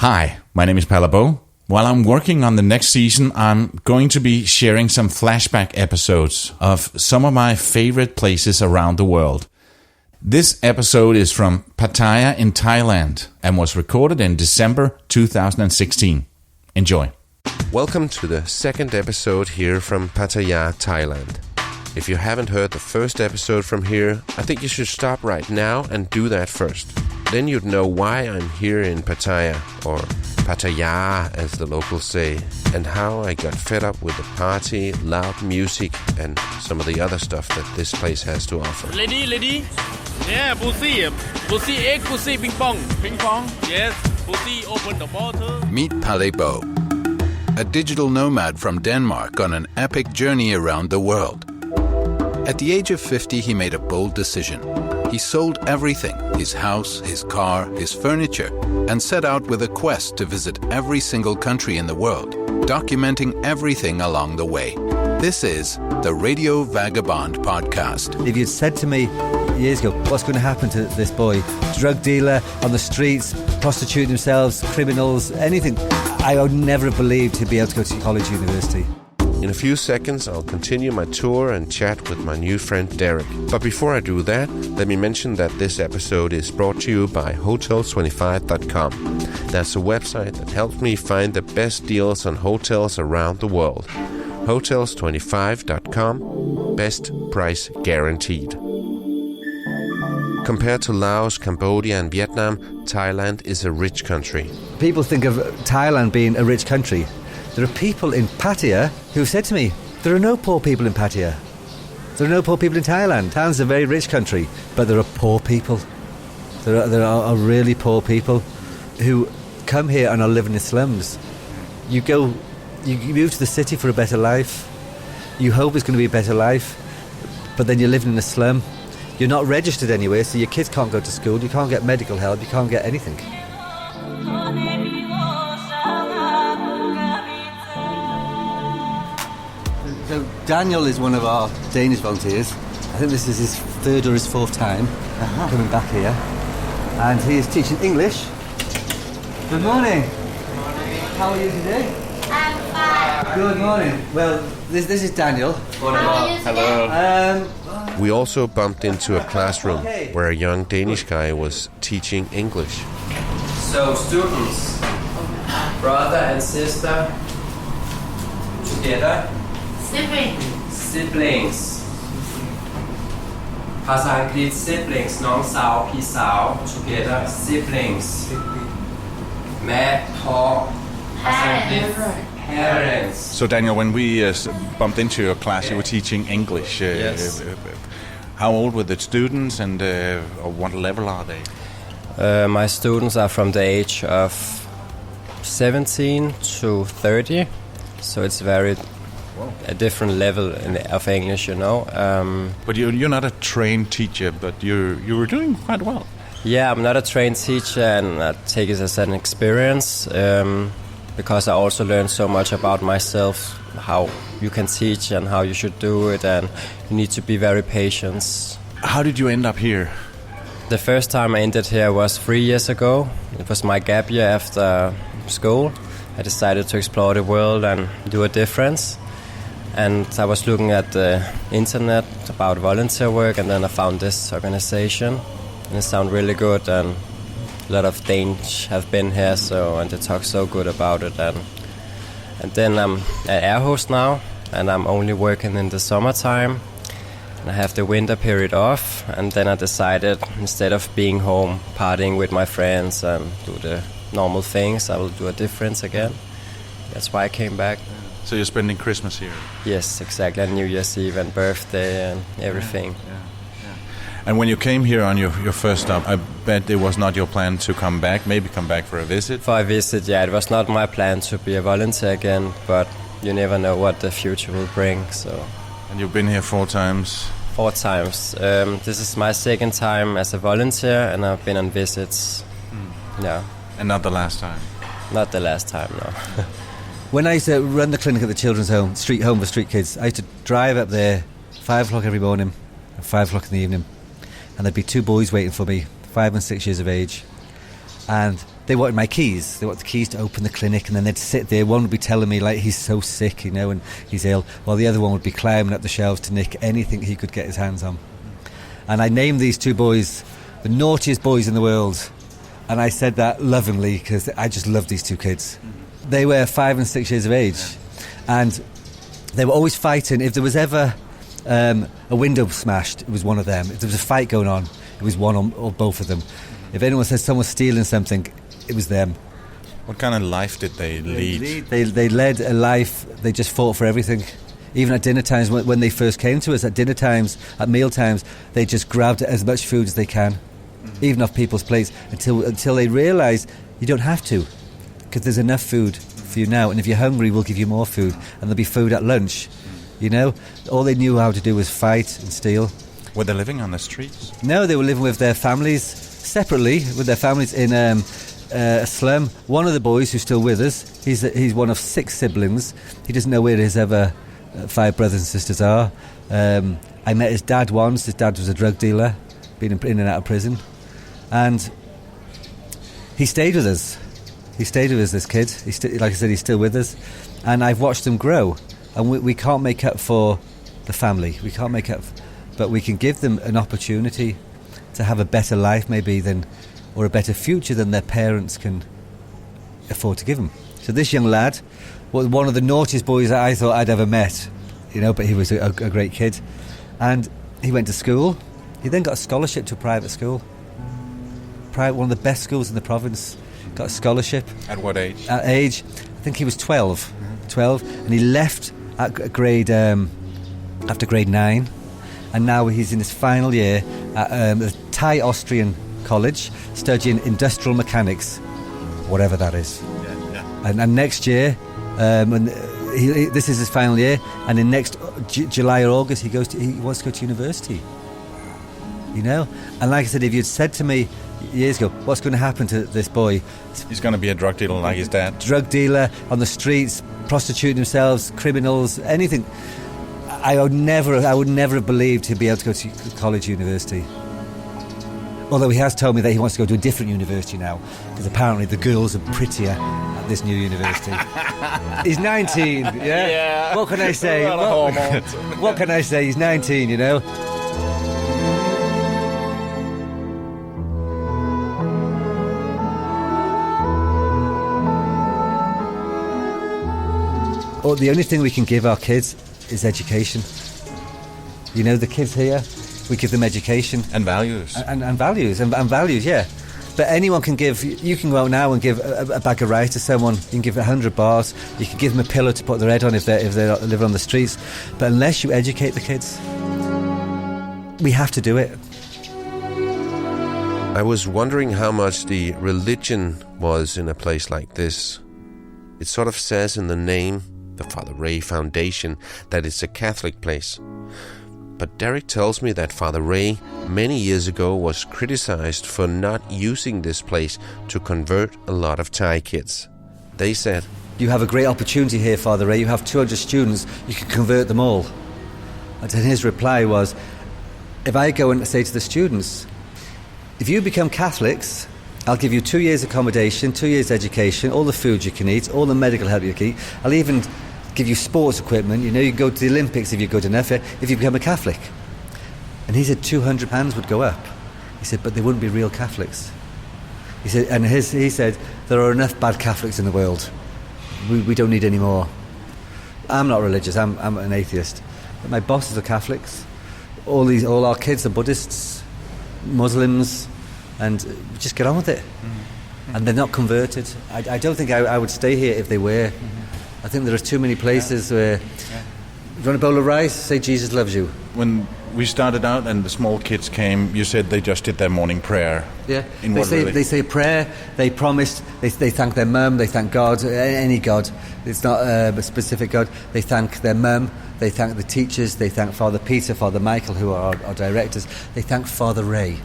Hi, my name is Palabo. While I'm working on the next season, I'm going to be sharing some flashback episodes of some of my favorite places around the world. This episode is from Pattaya in Thailand and was recorded in December 2016. Enjoy. Welcome to the second episode here from Pattaya, Thailand. If you haven't heard the first episode from here, I think you should stop right now and do that first. Then you'd know why I'm here in Pattaya, or Pattaya as the locals say, and how I got fed up with the party, loud music, and some of the other stuff that this place has to offer. Lady. Yeah, pussy. Pussy egg, pussy ping pong. Ping pong. Yes, pussy open the bottle. Meet Palebo, a digital nomad from Denmark on an epic journey around the world. At the age of 50, he made a bold decision. He sold everything, his house, his car, his furniture, and set out with a quest to visit every single country in the world, documenting everything along the way. This is the Radio Vagabond podcast. If you'd said to me years ago, what's going to happen to this boy? Drug dealer, on the streets, prostituting themselves, criminals, anything. I would never have believed he'd be able to go to college, university. In a few seconds, I'll continue my tour and chat with my new friend Derek. But before I do that, let me mention that this episode is brought to you by Hotels25.com. That's a website that helps me find the best deals on hotels around the world. Hotels25.com, best price guaranteed. Compared to Laos, Cambodia and Vietnam, Thailand is a rich country. People think of Thailand being a rich country. There are people in Pattaya who said to me, there are no poor people in Pattaya. There are no poor people in Thailand. Thailand's a very rich country, but there are poor people. There are really poor people who come here and are living in slums. You move to the city for a better life. You hope it's going to be a better life, but then you're living in a slum. You're not registered anywhere, so your kids can't go to school, you can't get medical help, you can't get anything. So Daniel is one of our Danish volunteers. I think this is his third or his fourth time coming back here. And he is teaching English. Good morning. Good morning. How are you today? I'm fine. Good morning. Well, this is Daniel. Hello. We also bumped into a classroom where a young Danish guy was teaching English. So students, brother and sister, together. Siblings ภาษาอังกฤษ siblings น้องสาวพี่สาว together siblings แม่พ่อภาษาอังกฤษ parents. So Daniel, when we bumped into your class, you were teaching English. Yes. How old were the students and what level are they? My students are from the age of 17 to 30, so it's very a different level of English, you know. But you're not a trained teacher, but you were doing quite well. Yeah, I'm not a trained teacher, and I take it as an experience because I also learned so much about myself, how you can teach and how you should do it, and you need to be very patient. How did you end up here? The first time I ended here was 3 years ago. It was my gap year after school. I decided to explore the world and do a difference. And I was looking at the internet about volunteer work, and then I found this organization. And it sounded really good, and a lot of Danes have been here, and they talk so good about it. And then I'm an air host now, and I'm only working in the summertime. And I have the winter period off, and then I decided instead of being home partying with my friends and do the normal things, I will do a difference again. That's why I came back. So you're spending Christmas here? Yes, exactly, and New Year's Eve and birthday and everything. Yeah. And when you came here on your first stop, I bet it was not your plan to come back, maybe come back for a visit? For a visit, yeah, it was not my plan to be a volunteer again, but you never know what the future will bring, so... And you've been here 4 times? 4 times. This is my second time as a volunteer, and I've been on visits. Yeah. And not the last time? Not the last time, no. When I used to run the clinic at the children's home for street kids, I used to drive up there 5 o'clock every morning and 5 o'clock in the evening, and there'd be 2 boys waiting for me, 5 and 6 years of age, and they wanted my keys. They wanted the keys to open the clinic, and then they'd sit there. One would be telling me, like, he's so sick, and he's ill, while the other one would be climbing up the shelves to nick anything he could get his hands on. And I named these two boys the naughtiest boys in the world, and I said that lovingly because I just love these two kids. They were 5 and 6 years of age, and they were always fighting. If there was ever a window smashed, it was one of them. If there was a fight going on, it was one or both of them. If anyone said someone was stealing something, it was them. What kind of life did they lead? They led a life. They just fought for everything. Even at dinner times, when they first came to us, at dinner times, at meal times, they just grabbed as much food as they can, even off people's plates, until they realise you don't have to, because there's enough food for you now, and if you're hungry, we'll give you more food, and there'll be food at lunch. All they knew how to do was fight and steal. Were they living on the streets? No, they were living with their families separately, with their families in a slum. One of the boys who's still with us, he's one of 6 siblings. He doesn't know where his other 5 brothers and sisters are. I met his dad once. His dad was a drug dealer, been in and out of prison, and he stayed with us. This kid. Like I said, he's still with us, and I've watched them grow. And we can't make up for the family. We can't make up, but we can give them an opportunity to have a better life, maybe or a better future than their parents can afford to give them. So this young lad was one of the naughtiest boys that I thought I'd ever met, but he was a great kid. And he went to school. He then got a scholarship to a private school. One of the best schools in the province. Got a scholarship. At what age? At age, I think he was 12. 12, and he left at after grade 9, and now he's in his final year at a Thai Austrian college studying industrial mechanics, whatever that is. And next year, this is his final year, and in next July or August he wants to go to university. And like I said, if you'd said to me years ago, what's going to happen to this boy? He's going to be a drug dealer like his dad. Drug dealer on the streets, prostituting themselves, criminals, anything. I would never have believed he'd be able to go to college, university. Although he has told me that he wants to go to a different university now, because apparently the girls are prettier at this new university. He's 19, yeah? What can I say? What can I say? He's 19, Oh, the only thing we can give our kids is education. The kids here, we give them education. And values. And values, yeah. But anyone can give, you can go out now and give a bag of rice to someone, you can give 100 bars, you can give them a pillow to put their head on if they're living on the streets. But unless you educate the kids, we have to do it. I was wondering how much the religion was in a place like this. It sort of says in the name, the Father Ray Foundation, that it's a Catholic place. But Derek tells me that Father Ray many years ago was criticized for not using this place to convert a lot of Thai kids. They said, "You have a great opportunity here, Father Ray. You have 200 students. You can convert them all." And his reply was, if I go and say to the students, if you become Catholics, I'll give you 2 years accommodation, 2 years education, all the food you can eat, all the medical help you can eat. I'll even give you sports equipment. You can go to the Olympics if you're good enough, if you become a Catholic. And he said 200 hands would go up. He said, but they wouldn't be real Catholics. He said, and he said, there are enough bad Catholics in the world. We don't need any more. I'm not religious. I'm an atheist. But my bosses are Catholics. All our kids are Buddhists, Muslims, and just get on with it. Mm-hmm. And they're not converted. I don't think I would stay here if they were. Mm-hmm. I think there are too many places where you want a bowl of rice, say Jesus loves you. When we started out and the small kids came, you said they just did their morning prayer. Yeah, they say prayer, they promised, they thank their mum, they thank God, any God. It's not a specific God. They thank their mum, they thank the teachers, they thank Father Peter, Father Michael, who are our directors. They thank Father Ray.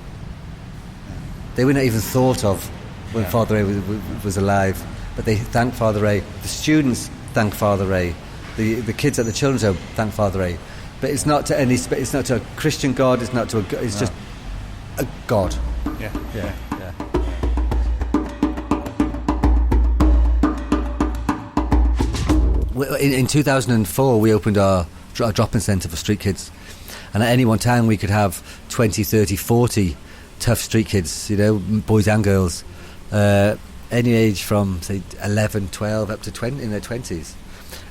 They were not even thought of when Father Ray was alive, but they thank Father Ray. The students thank Father Ray. The kids at the children's home thank Father Ray. But it's not to it's not to a Christian God. It's not to just a God. Yeah. In 2004, we opened our drop-in centre for street kids. And at any one time, we could have 20, 30, 40 tough street kids, boys and girls, any age from, say, 11, 12, up to 20, in their 20s.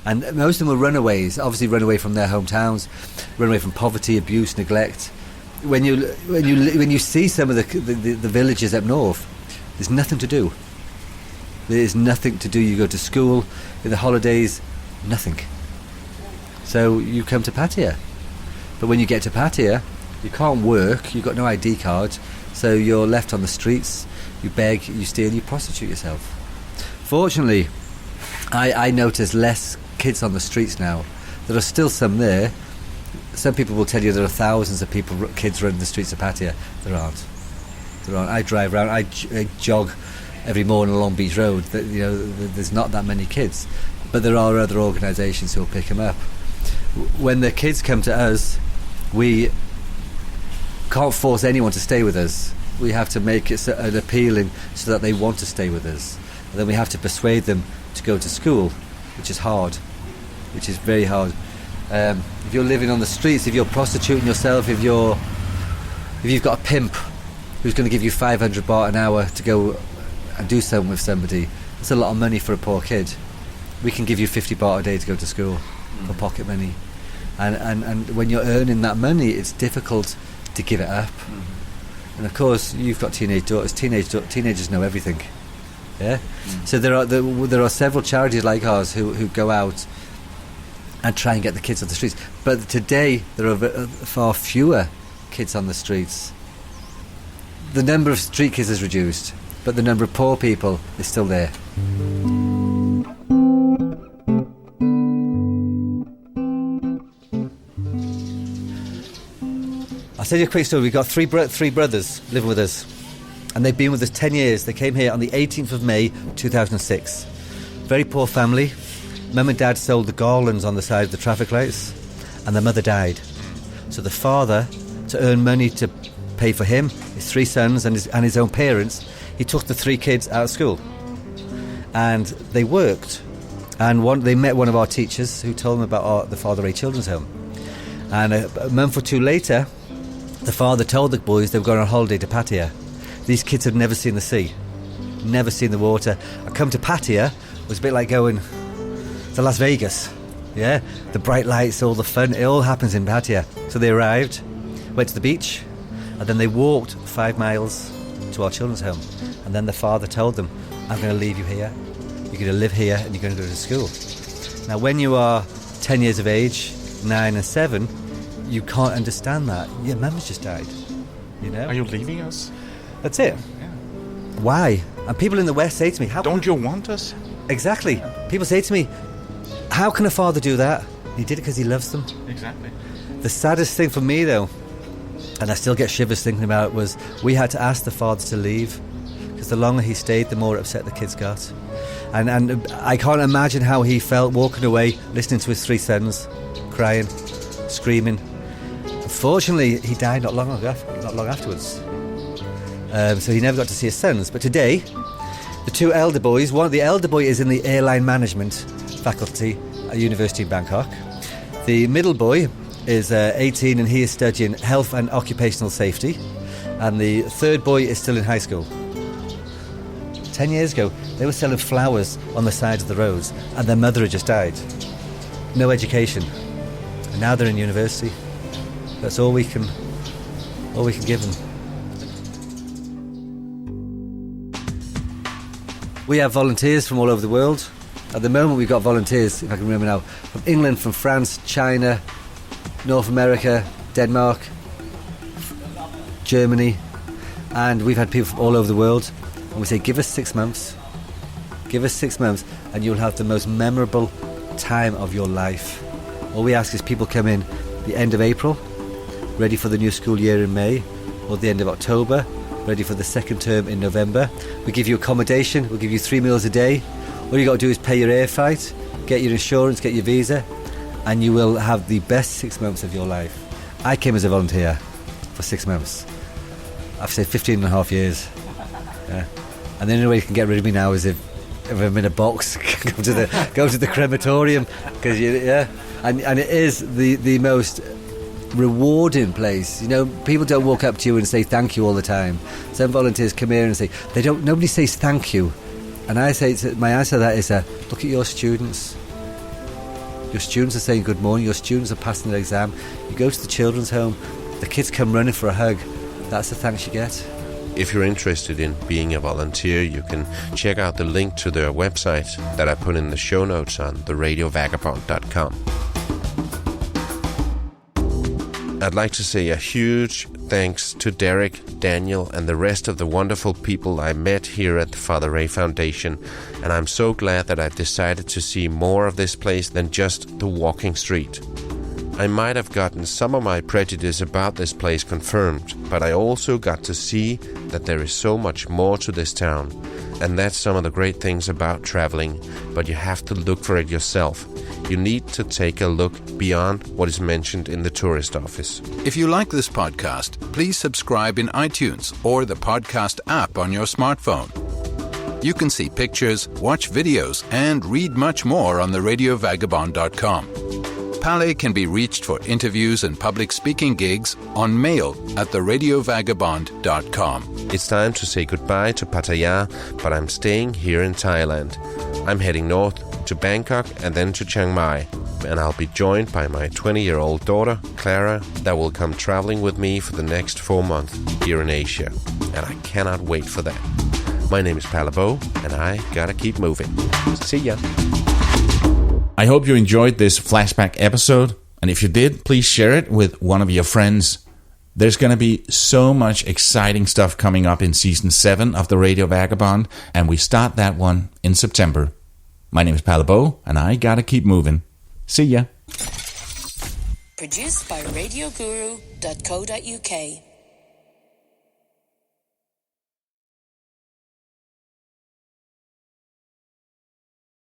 And most of them were runaways, obviously run away from their hometowns, run away from poverty, abuse, neglect. When you see some of the villages up north, there's nothing to do. There is nothing to do. You go to school, in the holidays, nothing. So you come to Pattaya. But when you get to Pattaya, you can't work, you've got no ID card, so you're left on the streets, you beg, you steal, you prostitute yourself. Fortunately, I notice less kids on the streets now. There are still some there. Some people will tell you there are thousands of kids running the streets of Pattaya. There aren't. I drive around, I jog every morning along Beach Road. There's not that many kids. But there are other organisations who will pick them up. When the kids come to us, we can't force anyone to stay with us. We have to make it an appealing so that they want to stay with us. And then we have to persuade them to go to school, which is hard, which is very hard. If you're living on the streets, if you're prostituting yourself, if you've got a pimp who's going to give you 500 baht an hour to go and do something with somebody, it's a lot of money for a poor kid. We can give you 50 baht a day to go to school for pocket money. And when you're earning that money, it's difficult to give it up. And of course, you've got teenage daughters. Teenagers know everything. Yeah. So there are several charities like ours who go out and try and get the kids off the streets. But today there are far fewer kids on the streets. The number of street kids is reduced, but the number of poor people is still there. I'll tell you a quick story. We've got three brothers living with us, and they've been with us 10 years. They came here on the 18th of May 2006. Very poor family. Mum and Dad sold the garlands on the side of the traffic lights, and their mother died. So the father, to earn money to pay for him, his three sons and his own parents, he took the three kids out of school. And they worked. And they met one of our teachers who told them about the Father Ray Children's Home. And a month or two later, the father told the boys they were going on holiday to Pattaya. These kids had never seen the sea, never seen the water. And come to Pattaya was a bit like going to Las Vegas. Yeah, the bright lights, all the fun, it all happens in Pattaya. So they arrived, went to the beach, and then they walked 5 miles to our children's home. And then the father told them, I'm going to leave you here. You're going to live here and you're going to go to school. Now, when you are 10 years of age, 9 and 7, you can't understand that. Your mum's just died. Are you leaving us? That's it. Yeah. Why? And people in the West say to me, Don't you want us? Exactly. People say to me, how can a father do that? He did it because he loves them. Exactly. The saddest thing for me, though, and I still get shivers thinking about it, was we had to ask the father to leave, because the longer he stayed, the more upset the kids got. And I can't imagine how he felt walking away, listening to his three sons, crying, screaming. Unfortunately, he died not long afterwards. So he never got to see his sons. But today, the two elder boys, the elder boy is in the airline management faculty at University of Bangkok. The middle boy is 18 and he is studying health and occupational safety. And the third boy is still in high school. 10 years ago, they were selling flowers on the sides of the roads and their mother had just died. No education. And now they're in university. That's all we can give them. We have volunteers from all over the world. At the moment we've got volunteers, if I can remember now, from England, from France, China, North America, Denmark, Germany, and we've had people from all over the world. And we say, give us 6 months. Give us 6 months and you'll have the most memorable time of your life. All we ask is people come in the end of April, ready for the new school year in May, or the end of October, ready for the second term in November. We give you accommodation, we'll give you 3 meals a day. All you got to do is pay your air flight, get your insurance, get your visa, and you will have the best 6 months of your life. I came as a volunteer for 6 months. I've said 15 and a half years. Yeah. And the only way you can get rid of me now is if of them in a box. go to the crematorium, because and it is the most rewarding place. You know, people don't walk up to you and say thank you all the time. Some volunteers come here and say nobody says thank you, and I say my answer to that is look at your students. Your students are saying good morning. Your students are passing their exam. You go to the children's home, the kids come running for a hug. That's the thanks you get. If you're interested in being a volunteer, you can check out the link to their website that I put in the show notes on theradiovagabond.com. I'd like to say a huge thanks to Derek, Daniel, and the rest of the wonderful people I met here at the Father Ray Foundation, and I'm so glad that I decided to see more of this place than just the walking street. I might have gotten some of my prejudice about this place confirmed, but I also got to see that there is so much more to this town, and that's some of the great things about traveling, but you have to look for it yourself. You need to take a look beyond what is mentioned in the tourist office. If you like this podcast, please subscribe in iTunes or the podcast app on your smartphone. You can see pictures, watch videos, and read much more on theradiovagabond.com. Pale can be reached for interviews and public speaking gigs on mail at theradiovagabond.com. It's time to say goodbye to Pattaya, but I'm staying here in Thailand. I'm heading north to Bangkok and then to Chiang Mai, and I'll be joined by my 20-year-old daughter, Clara, that will come traveling with me for the next 4 months here in Asia, and I cannot wait for that. My name is Palabo, and I gotta keep moving. See ya. I hope you enjoyed this flashback episode, and if you did, please share it with one of your friends. There's going to be so much exciting stuff coming up in Season 7 of The Radio Vagabond, and we start that one in September. My name is Palabo, and I gotta keep moving. See ya. Produced by RadioGuru.co.uk.